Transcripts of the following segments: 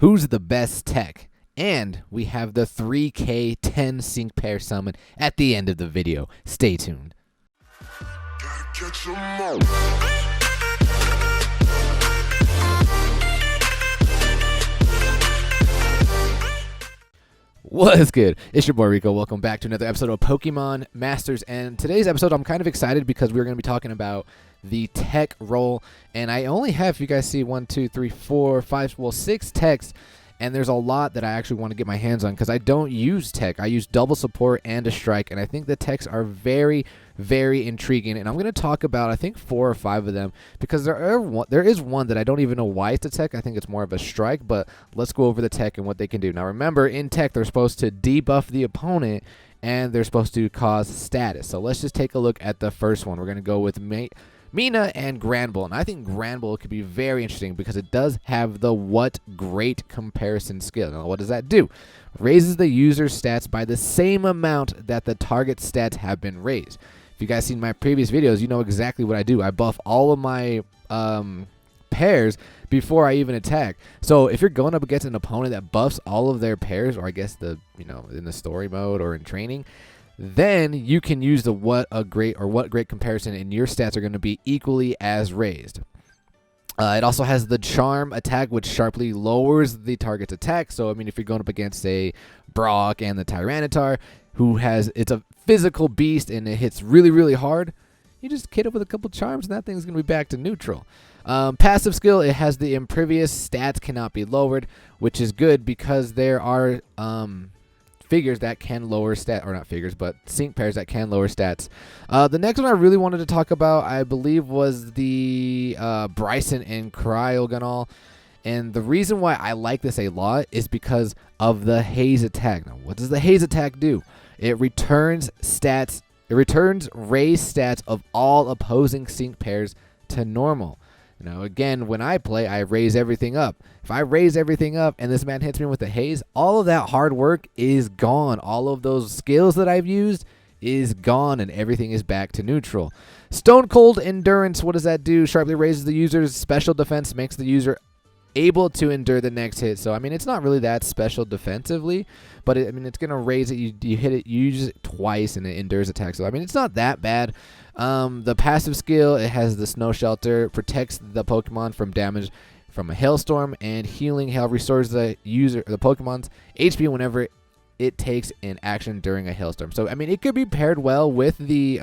who's the best tech, and we have the 3K10 sync pair summon at the end of the video. Stay tuned. What's good? It's your boy Rico. Welcome back to another episode of Pokemon Masters. And today's episode, I'm kind of excited because we're going to be talking about the tech roll. And I only have, if you guys see, 1, 2, 3, 4, 5, well, 6 techs. And there's a lot that I actually want to get my hands on because I don't use tech. I use double support and a strike. And I think the techs are very, very intriguing. And I'm going to talk about, I think, 4 or 5 of them because there is one that I don't even know why it's a tech. I think it's more of a strike. But let's go over the tech and what they can do. Now, remember, in tech, they're supposed to debuff the opponent and they're supposed to cause status. So let's just take a look at the first one. We're going to go with Mina and Granville, and I think Granville could be very interesting because it does have the what great comparison skill. Now, what does that do? Raises the user's stats by the same amount that the target stats have been raised. If you guys seen my previous videos, you know exactly what I do. I buff all of my pairs before I even attack. So if you're going up against an opponent that buffs all of their pairs, or I guess in the story mode or in training, then you can use the what great comparison, and your stats are going to be equally as raised. It also has the charm attack, which sharply lowers the target's attack. So I mean, if you're going up against a Brock and the Tyranitar, it's a physical beast and it hits really, really hard, you just hit it with a couple charms and that thing's going to be back to neutral. Passive skill, it has the impervious, stats cannot be lowered, which is good because there are figures that can lower sync pairs that can lower stats. The next one I really wanted to talk about, I believe, was the Bryson and Cryo Ganahl. And the reason why I like this a lot is because of the haze attack. Now, what does the haze attack do? It returns raised stats of all opposing sync pairs to normal. Now, again, when I play, I raise everything up. If I raise everything up and this man hits me with the haze, all of that hard work is gone. All of those skills that I've used is gone, and everything is back to neutral. Stone Cold Endurance, what does that do? Sharply raises the user's special defense, makes the user able to endure the next hit. So, I mean, it's not really that special defensively, but it's going to raise it. You hit it, you use it twice, and it endures attack. So, I mean, it's not that bad. The passive skill, it has the Snow Shelter, protects the Pokemon from damage from a hailstorm, and Healing Hail restores the Pokemon's HP whenever it takes an action during a hailstorm. So, I mean, it could be paired well with the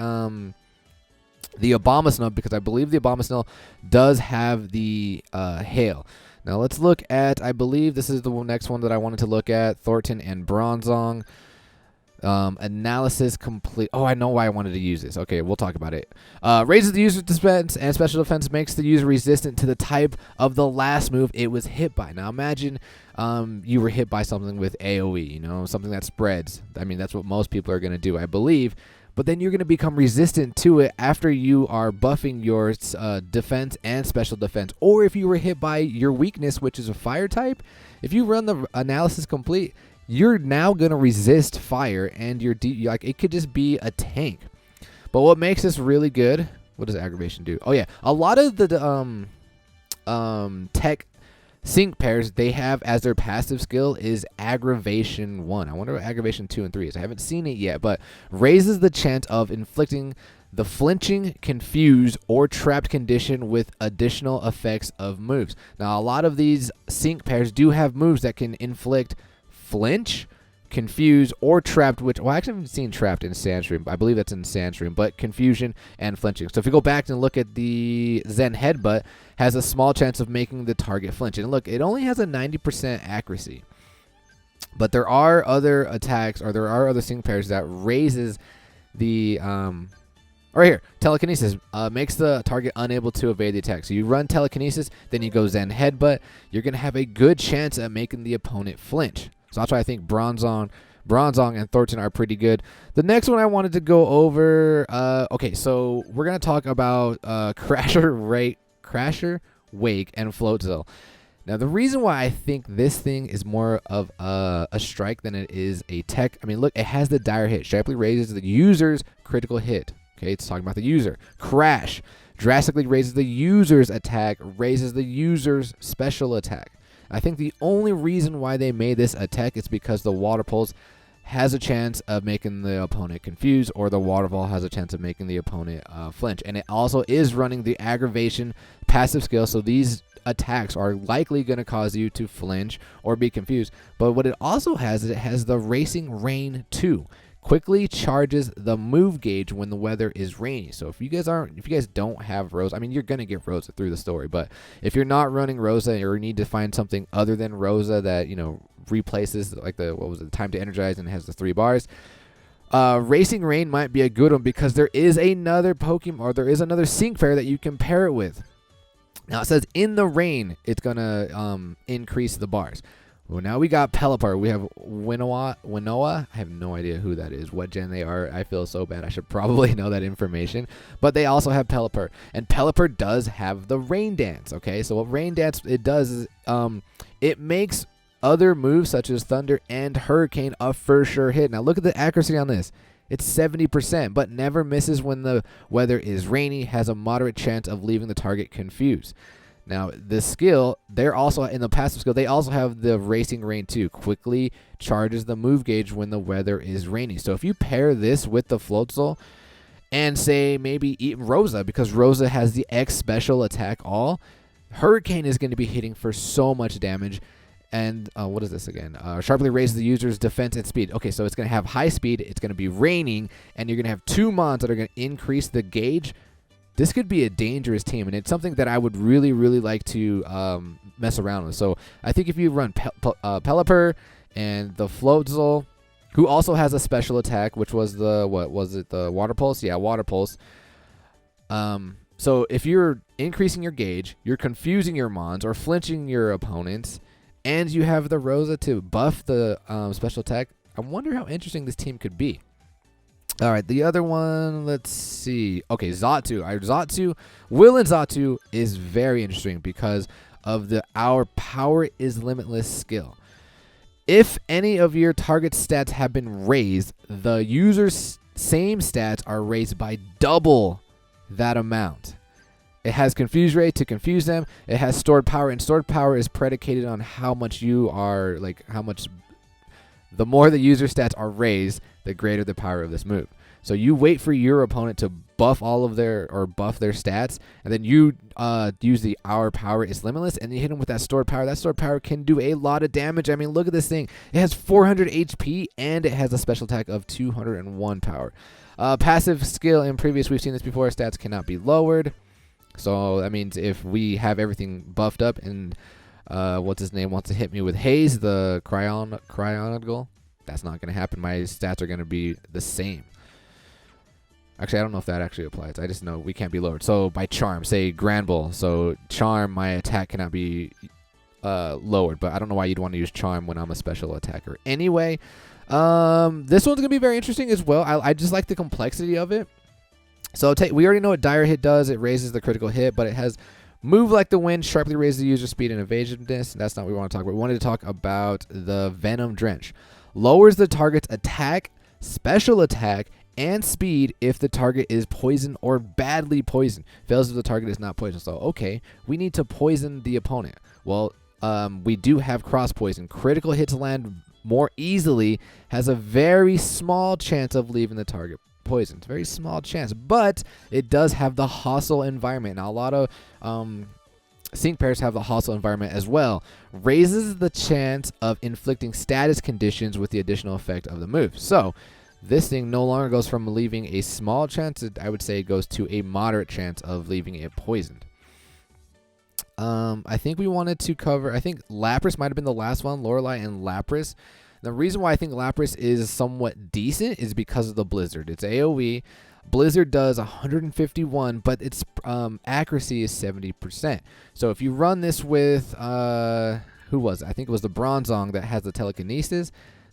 Abomasnow, because I believe the Abomasnow does have the hail. Now, let's look at, I believe this is the next one that I wanted to look at, Thornton and Bronzong. Analysis complete. Oh, I know why I wanted to use this. Okay, we'll talk about it. Raises the user's defense and special defense, makes the user resistant to the type of the last move it was hit by. Now, imagine you were hit by something with AoE, something that spreads. I mean, that's what most people are going to do, I believe. But then you're going to become resistant to it after you are buffing your defense and special defense. Or if you were hit by your weakness, which is a fire type, if you run the analysis complete, you're now going to resist fire, and it could just be a tank. But what makes this really good, what does aggravation do? Oh, yeah. A lot of the tech sync pairs they have as their passive skill is aggravation 1. I wonder what aggravation 2 and 3 is. I haven't seen it yet, but raises the chance of inflicting the flinching, confused, or trapped condition with additional effects of moves. Now, a lot of these sync pairs do have moves that can inflict flinch, confuse, or trapped, which, well, I actually haven't seen trapped in Sandstream. I believe that's in Sandstream, but confusion and flinching. So if you go back and look at the Zen Headbutt, has a small chance of making the target flinch. And look, it only has a 90% accuracy. But there are other attacks, or there are other sync pairs that raises the, right here, telekinesis, makes the target unable to evade the attack. So you run telekinesis, then you go Zen Headbutt, you're going to have a good chance at making the opponent flinch. So that's why I think Bronzong and Thornton are pretty good. The next one I wanted to go over, okay, so we're going to talk about Crasher, Wake, and Floatzel. Now, the reason why I think this thing is more of a strike than it is a tech, I mean, look, it has the dire hit. Sharply raises the user's critical hit. Okay, it's talking about the user. Crash drastically raises the user's attack, raises the user's special attack. I think the only reason why they made this a tech is because the Water Pulse has a chance of making the opponent confused, or the Waterfall has a chance of making the opponent flinch. And it also is running the Aggravation passive skill, so these attacks are likely going to cause you to flinch or be confused. But what it also has is it has the Racing Rain 2. Quickly charges the move gauge when the weather is rainy. So if you guys don't have Rosa, I mean, you're gonna get Rosa through the story, but if you're not running Rosa or need to find something other than Rosa that replaces like the time to energize and has the 3 bars, Racing Rain might be a good one because there is another Pokemon, or there is another Sync Pair that you can pair it with. Now it says in the rain it's gonna increase the bars. Well, now we got Pelipper. We have Winnowa. I have no idea who that is, what gen they are. I feel so bad. I should probably know that information. But they also have Pelipper. And Pelipper does have the Rain Dance, okay? So what Rain Dance it does is it makes other moves such as Thunder and Hurricane a for sure hit. Now look at the accuracy on this. It's 70%, but never misses when the weather is rainy, has a moderate chance of leaving the target confused. Now, the skill, they're also in the passive skill, they also have the Racing Rain 2. Quickly charges the move gauge when the weather is rainy. So if you pair this with the Floatzel and say maybe even Rosa, because Rosa has the X special attack all, Hurricane is going to be hitting for so much damage. And what is this again? Sharply raises the user's defense and speed. Okay, so it's going to have high speed, it's going to be raining, and you're going to have 2 mons that are going to increase the gauge. This could be a dangerous team, and it's something that I would really, really like to mess around with. So I think if you run Pelipper and the Floatzel, who also has a special attack, which was the, what was it, the Water Pulse? Yeah, Water Pulse. So if you're increasing your gauge, you're confusing your mons or flinching your opponents, and you have the Rosa to buff the special attack, I wonder how interesting this team could be. All right, the other one, let's see. Okay, Xatu. Will and Xatu is very interesting because of the Our Power is Limitless skill. If any of your target stats have been raised, the user's same stats are raised by double that amount. It has Confuse Ray to confuse them. It has Stored Power, and Stored Power is predicated on how much you are, like how much. The more the user stats are raised, the greater the power of this move. So you wait for your opponent to buff buff their stats, and then you use the Our Power is Limitless, and you hit them with that Stored Power. That Stored Power can do a lot of damage. I mean, look at this thing. It has 400 HP, and it has a special attack of 201 power. Passive skill, in previous, we've seen this before, stats cannot be lowered. So that means if we have everything buffed up and what's his name wants to hit me with Haze, the Cryo Ganahl, that's not going to happen. My stats are going to be the same. Actually, I don't know if that actually applies. I just know we can't be lowered. So by Charm, say Granville. So Charm, my attack cannot be lowered, but I don't know why you'd want to use Charm when I'm a special attacker. Anyway, this one's going to be very interesting as well. I just like the complexity of it. So we already know what Dire Hit does. It raises the critical hit, but it has Move Like the Wind, sharply raises the user speed and evasiveness. That's not what we want to talk about. We wanted to talk about the Venom Drench. Lowers the target's attack, special attack, and speed if the target is poisoned or badly poisoned. Fails if the target is not poisoned. So, okay, we need to poison the opponent. Well, we do have cross poison. Critical hits land more easily, has a very small chance of leaving the target poisoned. Very small chance, but it does have the hostile environment. Now, a lot of Sync Pairs have the hostile environment as well. Raises the chance of inflicting status conditions with the additional effect of the move. So, this thing no longer goes from leaving a small chance, I would say it goes to a moderate chance of leaving it poisoned. I think we wanted to cover, I think Lapras might have been the last one, Lorelei and Lapras. The reason why I think Lapras is somewhat decent is because of the Blizzard. It's AoE. Blizzard does 151, but its accuracy is 70%. So if you run this with, who was it? I think it was the Bronzong that has the telekinesis.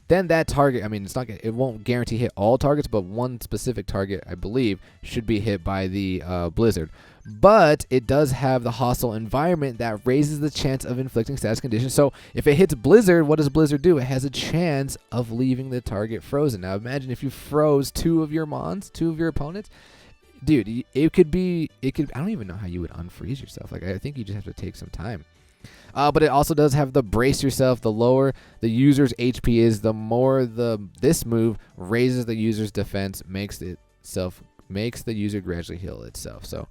Then that target, I mean, it won't guarantee hit all targets, but one specific target, I believe, should be hit by the Blizzard. But it does have the hostile environment that raises the chance of inflicting status conditions. So if it hits Blizzard, what does Blizzard do? It has a chance of leaving the target frozen. Now imagine if you froze two of your opponents. Dude, I don't even know how you would unfreeze yourself. Like, I think you just have to take some time. But it also does have the brace yourself. The lower the user's HP is, the more this move raises the user's defense, makes the user gradually heal itself. So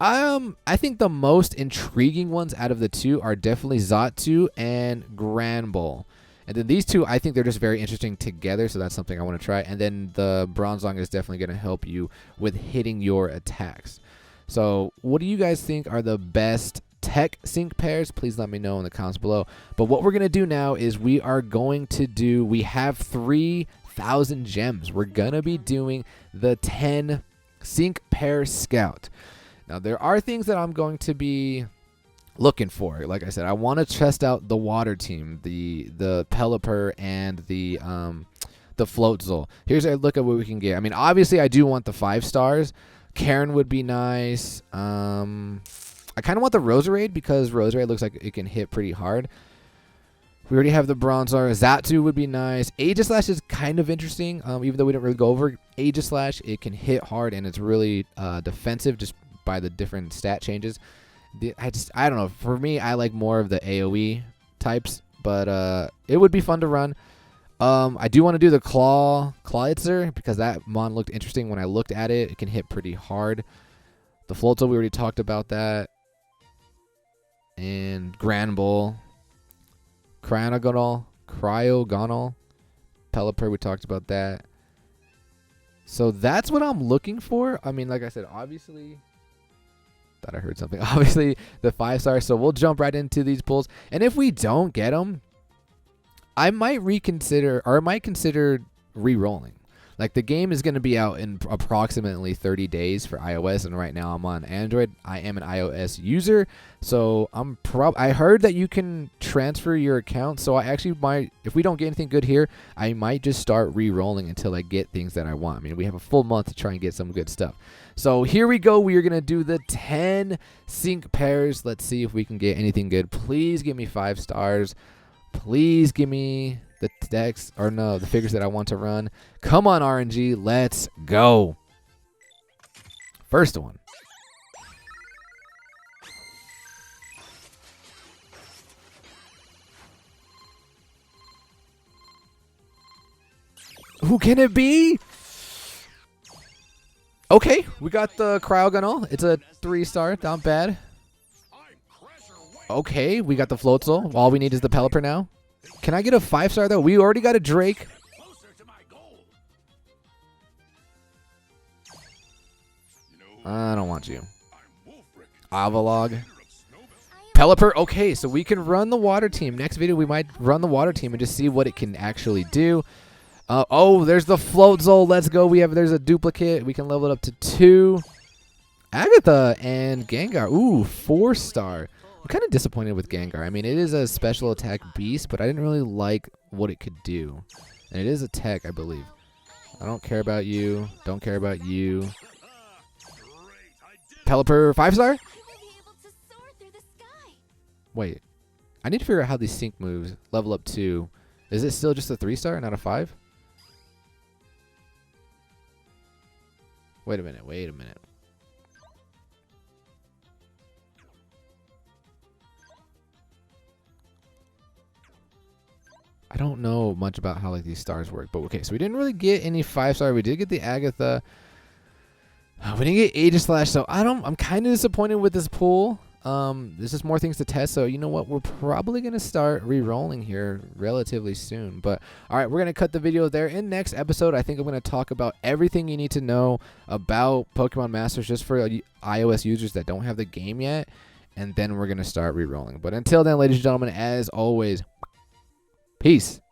I think the most intriguing ones out of the two are definitely Xatu and Granville. And then these two, I think they're just very interesting together, so that's something I want to try. And then the Bronzong is definitely going to help you with hitting your attacks. So what do you guys think are the best tech sync pairs? Please let me know in the comments below. But what we're going to do now is we have 3,000 gems. We're going to be doing the 10 sync pair scout. Now, there are things that I'm going to be looking for. Like I said, I want to test out the water team, the Pelipper, and the Floatzel. Here's a look at what we can get. I mean, obviously, I do want the 5 stars. Karen would be nice. I kind of want the Roserade because Roserade looks like it can hit pretty hard. We already have the Bronzor. Xatu would be nice. Aegislash is kind of interesting. Even though we didn't really go over Aegislash, it can hit hard and it's really defensive just by the different stat changes. I don't know. For me, I like more of the AoE types, but it would be fun to run. I do want to do the Clawitzer because that mon looked interesting when I looked at it. It can hit pretty hard. The Floatzel, we already talked about that. And Granville. Cryo Ganahl. Pelipper, we talked about that. So that's what I'm looking for. I mean, like I said, obviously... Thought I heard something. Obviously, the 5 stars. So we'll jump right into these pulls. And if we don't get them, I might reconsider, or I might consider re-rolling. Like, the game is going to be out in approximately 30 days for iOS, and right now I'm on Android. I am an iOS user, so I heard that you can transfer your account, so I actually might, if we don't get anything good here, I might just start re-rolling until I get things that I want. I mean, we have a full month to try and get some good stuff. So here we go. We are going to do the 10 sync pairs. Let's see if we can get anything good. Please give me 5 stars. Please give me the decks, or no, the figures that I want to run. Come on, RNG. Let's go. First one. Who can it be? Okay, we got the Cryo Ganahl. It's a 3-star, not bad. Okay, we got the Floatzel. All we need is the Pelipper now. Can I get a 5-star though? We already got a Drake. I don't want you. Avalog. Pelipper. Okay, so we can run the water team. Next video, we might run the water team and just see what it can actually do. Oh, there's the Floatzel. Let's go. There's a duplicate. We can level it up to 2. Agatha and Gengar. Ooh, 4-star. I'm kind of disappointed with Gengar. I mean, it is a special attack beast, but I didn't really like what it could do. And it is a tech, I believe. I don't care about you. Don't care about you. Pelipper, 5-star? Wait. I need to figure out how these sync moves level up to. Is it still just a 3-star, not a 5? Wait a minute. Wait a minute. I don't know much about how like these stars work, but okay. So we didn't really get any 5-star. We did get the Agatha. We didn't get Aegislash, so I'm kind of disappointed with this pool. There's just more things to test, so you know what? We're probably gonna start re-rolling here relatively soon. But all right, we're gonna cut the video there. In next episode, I think I'm gonna talk about everything you need to know about Pokemon Masters just for iOS users that don't have the game yet, and then we're gonna start re-rolling. But until then, ladies and gentlemen, as always, peace.